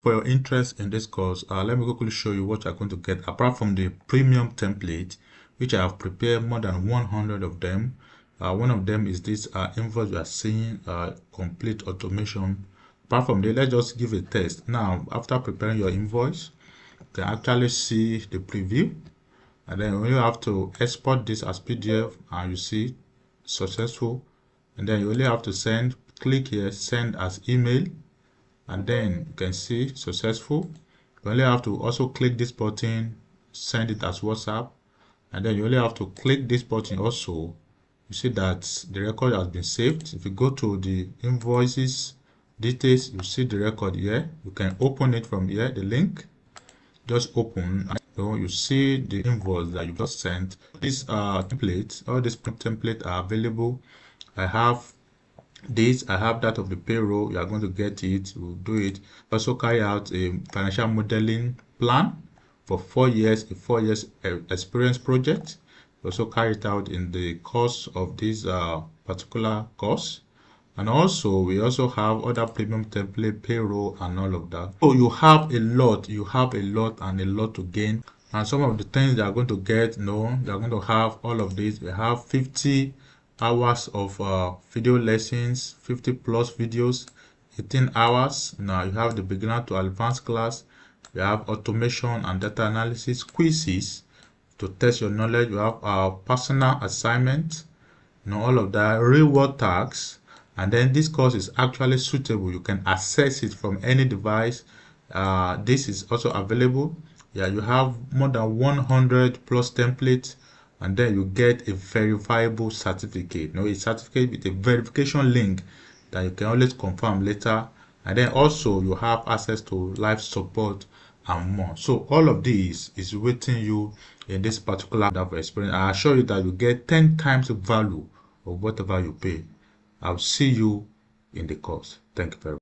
For your interest in this course, let me quickly show you what you're going to get apart from the premium template, which I have prepared more than 100 of them. One of them is this invoice you are seeing, complete automation. Apart from that, let's just give a test. Now, after preparing your invoice, you can actually see the preview, and then you have to export this as PDF, and you see successful, and then you only have to send. Click here, send as email, and then you can see successful. You only have to also click this button, send it as WhatsApp, and then you only have to click this button also. You see that the record has been saved. If you go to the invoices details, you see the record here. You can open it from here, the link. Just open, and you see the invoice that you just sent. These templates, all these templates are available. I have that of the payroll. You are going to get it. We'll do it. Also carry out a financial modeling plan for 4 years, a 4 years experience project. Also carry it out in the course of this particular course. And also we also have other premium template, payroll, and all of that. So you have a lot and a lot to gain. And some of the things they are going to get, they are going to have all of this. We have 50 hours of video lessons, 50 plus videos, 18 hours. Now you have the beginner to advanced class. You have automation and data analysis quizzes to test your knowledge. You have our personal assignment, all of that, real world tasks. And then this course is actually suitable. You can access it from any device. This is also available. Yeah, you have more than 100 plus templates, and then you get a verifiable certificate. A certificate with a verification link that you can always confirm later. And then also you have access to live support and more. So all of this is waiting you in this particular experience. I assure you that you get 10 times the value of whatever you pay. I'll see you in the course. Thank you very much.